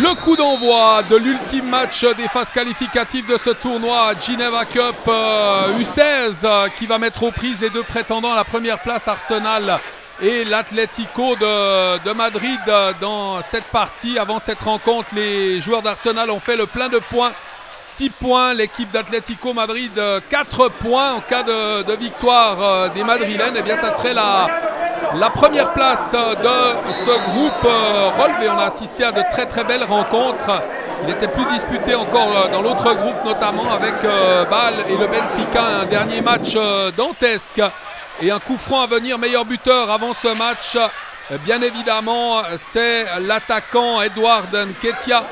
Le coup d'envoi de l'ultime match des phases qualificatives de ce tournoi Geneva Cup U16 qui va mettre aux prises les deux prétendants à la première place, Arsenal et l'Atlético de Madrid. Dans cette partie, avant cette rencontre, les joueurs d'Arsenal ont fait le plein de points. 6 points, l'équipe d'Atlético Madrid 4 points. En cas de victoire des Madrilènes, eh bien ça serait la première place de ce groupe relevé. On a assisté à de très très belles rencontres. Il était plus disputé encore dans l'autre groupe, notamment avec Bâle et le Benfica, un dernier match dantesque. Et un coup franc à venir, meilleur buteur avant ce match. Bien évidemment, c'est l'attaquant Edouard Nketiah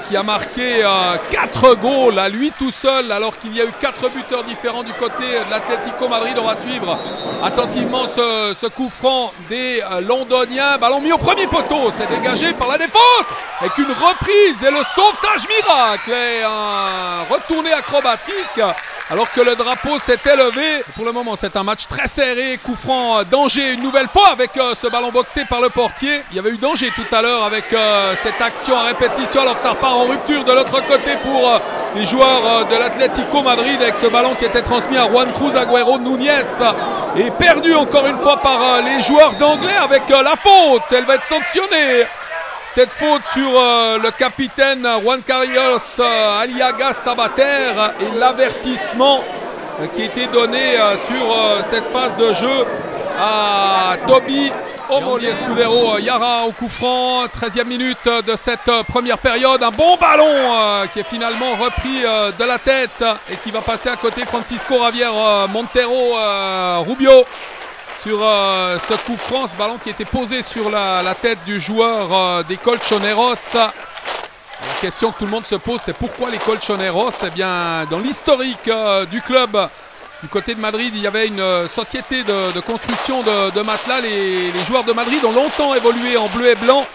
qui a marqué 4 goals à lui tout seul, alors qu'il y a eu 4 buteurs différents du côté de l'Atlético Madrid. On va suivre attentivement ce coup franc des Londoniens. Ballon mis au premier poteau, c'est dégagé par la défense avec une reprise et le sauvetage miracle et un retourné acrobatique alors que le drapeau s'est élevé. Pour le moment, c'est un match très serré. Coup franc, danger une nouvelle fois avec ce ballon boxé par le portier. Il y avait eu danger tout à l'heure avec cette action à répétition, alors que ça repart en rupture de l'autre côté pour les joueurs de l'Atlético Madrid avec ce ballon qui était transmis à Juan Cruz Agüero Núñez et perdu encore une fois par les joueurs anglais avec la faute. Elle va être sanctionnée. Cette faute sur le capitaine Juan Carlos Aliaga Sabater et l'avertissement qui a été donné sur cette phase de jeu à Toby Omoli. Escudero Yara au coup franc, 13e minute de cette première période. Un bon ballon qui est finalement repris de la tête et qui va passer à côté. Francisco Javier Montero Rubio. Sur ce coup franc, ce ballon qui était posé sur la tête du joueur des Colchoneros. La question que tout le monde se pose, c'est pourquoi les Colchoneros? Eh bien, dans l'historique du club, du côté de Madrid, il y avait une société de construction de matelas. Les joueurs de Madrid ont longtemps évolué en bleu et blanc.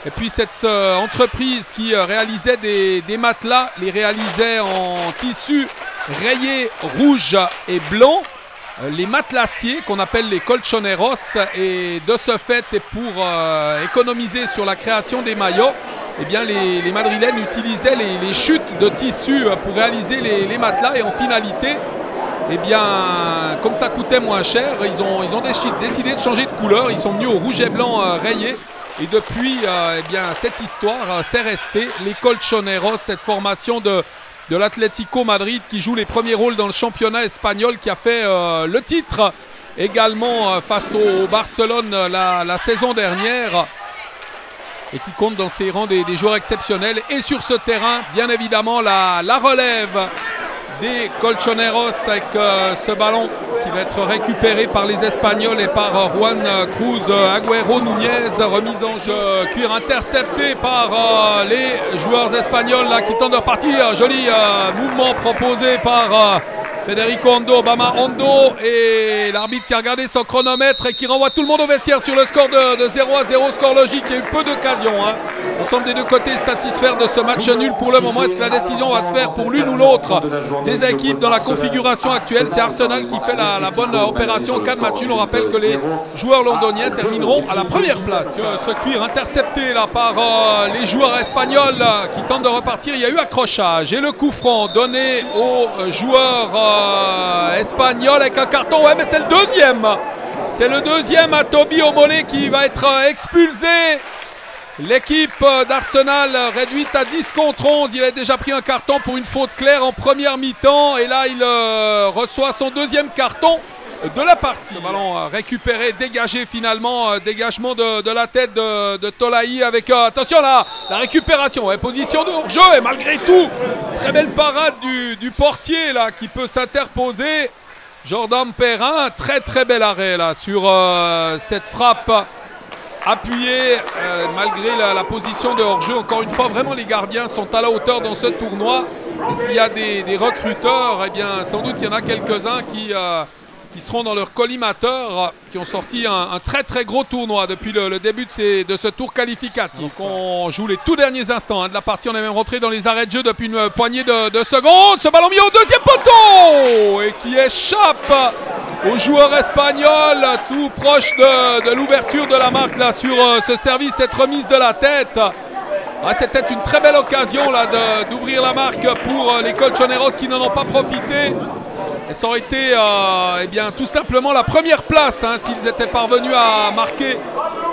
Et puis cette entreprise qui réalisait des matelas, les réalisait en tissu rayé rouge et blanc. Les matelassiers qu'on appelle les colchoneros, et de ce fait, et pour économiser sur la création des maillots, eh bien les Madrilènes utilisaient les chutes de tissu pour réaliser les matelas, et en finalité, eh bien, comme ça coûtait moins cher, ils ont décidé de changer de couleur. Ils sont venus au rouge et blanc rayé, et depuis, eh bien, cette histoire s'est restée. Les colchoneros, cette formation de l'Atlético Madrid qui joue les premiers rôles dans le championnat espagnol, qui a fait le titre également face au Barcelone la saison dernière et qui compte dans ses rangs des joueurs exceptionnels. Et sur ce terrain, bien évidemment, la relève des Colchoneros avec ce ballon qui va être récupéré par les Espagnols et par Juan Cruz Agüero Núñez. Remise en jeu, cuir intercepté par les joueurs espagnols là, qui tentent de repartir. Joli mouvement proposé par Federico Hondo, Obama Hondo, et l'arbitre qui a regardé son chronomètre et qui renvoie tout le monde au vestiaire sur le score de 0-0, score logique. Il y a eu peu d'occasions. On semble des deux côtés satisfaire de ce match nul pour le moment. Est-ce que la décision va se faire pour l'une ou l'autre des équipes dans la configuration actuelle? C'est Arsenal qui fait la bonne opération en cas de match nul. On rappelle que les joueurs londoniens termineront à la première place. Ce cuir intercepté là par les joueurs espagnols qui tentent de repartir. Il y a eu accrochage et le coup franc donné aux joueurs espagnol avec un carton. Ouais, mais c'est le deuxième. C'est le deuxième à Toby Omoli qui va être expulsé. L'équipe d'Arsenal réduite à 10 contre 11. Il a déjà pris un carton pour une faute claire en première mi-temps. Et là, il reçoit son deuxième carton de la partie. Ce ballon récupéré, dégagé finalement. Dégagement de la tête de Tolaï avec, attention là, la récupération. Ouais, position de hors-jeu et malgré tout, très belle parade du portier là qui peut s'interposer. Jordan Perrin, très très bel arrêt là sur cette frappe appuyée malgré la position de hors-jeu. Encore une fois, vraiment les gardiens sont à la hauteur dans ce tournoi. Et s'il y a des recruteurs, eh bien sans doute il y en a quelques-uns qui seront dans leur collimateur, qui ont sorti un très très gros tournoi depuis le début de ce tour qualificatif. Donc on joue les tout derniers instants de la partie. On est même rentré dans les arrêts de jeu depuis une poignée de secondes. Ce ballon mis au deuxième poteau et qui échappe au joueur espagnol, tout proche de l'ouverture de la marque là sur ce service, cette remise de la tête. Ah, c'était une très belle occasion là d'ouvrir la marque pour les Colchoneros qui n'en ont pas profité. Et ça aurait été eh bien, tout simplement la première place hein, s'ils étaient parvenus à marquer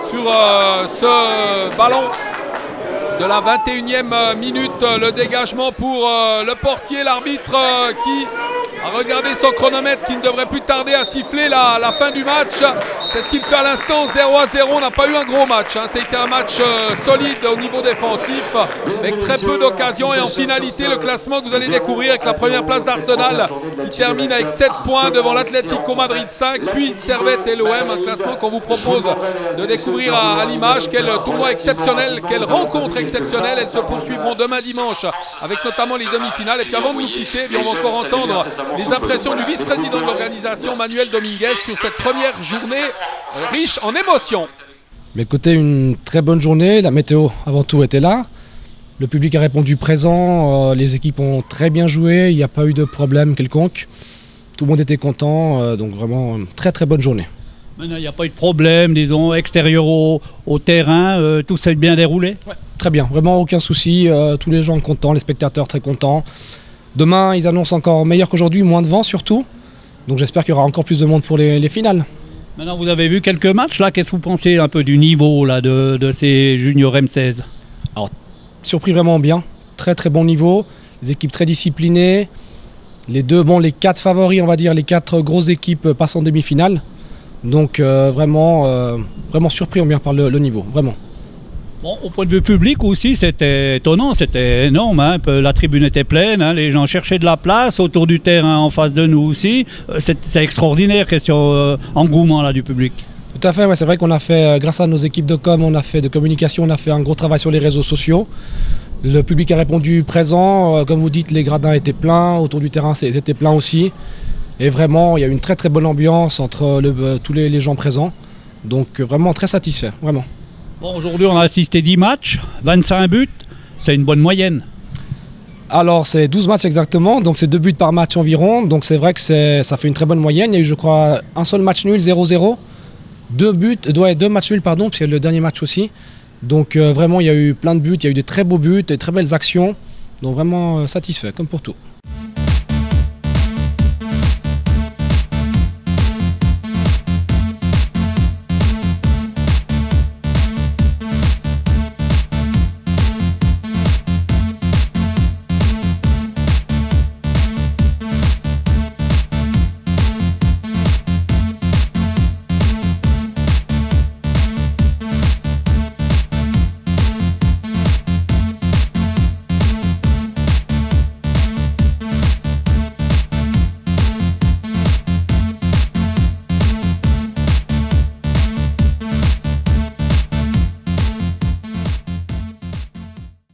sur ce ballon de la 21e minute. Le dégagement pour le portier, l'arbitre qui a regardé son chronomètre, qui ne devrait plus tarder à siffler la fin du match. C'est ce qu'il fait à l'instant, 0-0. On n'a pas eu un gros match, hein. C'était un match solide au niveau défensif, avec très peu d'occasions. Et en finalité, le classement que vous allez découvrir avec la première place d'Arsenal qui termine avec 7 points devant l'Atlético Madrid 5, puis Servette et l'OM. Un classement qu'on vous propose de découvrir à l'image. Quel tournoi exceptionnel, quelle rencontre exceptionnelle. Elles se poursuivront demain dimanche avec notamment les demi-finales. Et puis avant de nous quitter, on va encore entendre les impressions du vice-président de l'organisation, Manuel Dominguez, sur cette première journée riche en émotions. Mais écoutez, une très bonne journée. La météo avant tout était là. Le public a répondu présent. Les équipes ont très bien joué. Il n'y a pas eu de problème quelconque. Tout le monde était content. Donc vraiment, très très bonne journée. Maintenant, il n'y a pas eu de problème, disons, extérieur au terrain. Tout s'est bien déroulé? Ouais, très bien. Vraiment aucun souci. Tous les gens contents, les spectateurs très contents. Demain, ils annoncent encore meilleur qu'aujourd'hui, moins de vent surtout. Donc j'espère qu'il y aura encore plus de monde pour les finales. Maintenant, vous avez vu quelques matchs là. Qu'est-ce que vous pensez un peu du niveau là, de ces juniors M16? Alors, surpris vraiment bien. Très très bon niveau. Les équipes très disciplinées. Les 4 favoris, on va dire, les 4 grosses équipes passent en demi-finale. Donc vraiment surpris bien par le niveau, vraiment. Bon, au point de vue public aussi, c'était étonnant, c'était énorme. Hein. La tribune était pleine, hein. Les gens cherchaient de la place autour du terrain en face de nous aussi. C'est extraordinaire, question engouement là, du public. Tout à fait, ouais, c'est vrai qu'on a fait, grâce à nos équipes de com, on a fait de communication, on a fait un gros travail sur les réseaux sociaux. Le public a répondu présent, comme vous dites, les gradins étaient pleins, autour du terrain c'était plein aussi. Et vraiment, il y a eu une très très bonne ambiance entre tous les gens présents. Donc vraiment très satisfait, vraiment. Bon, aujourd'hui, on a assisté 10 matchs, 25 buts, c'est une bonne moyenne. Alors, c'est 12 matchs exactement, donc c'est 2 buts par match environ. Donc c'est vrai que ça fait une très bonne moyenne. Il y a eu, je crois, un seul match nul, 0-0. 2 matchs nuls, pardon, parce qu'il y a le dernier match aussi. Donc vraiment, il y a eu plein de buts, il y a eu des très beaux buts, des très belles actions. Donc vraiment satisfait, comme pour tout.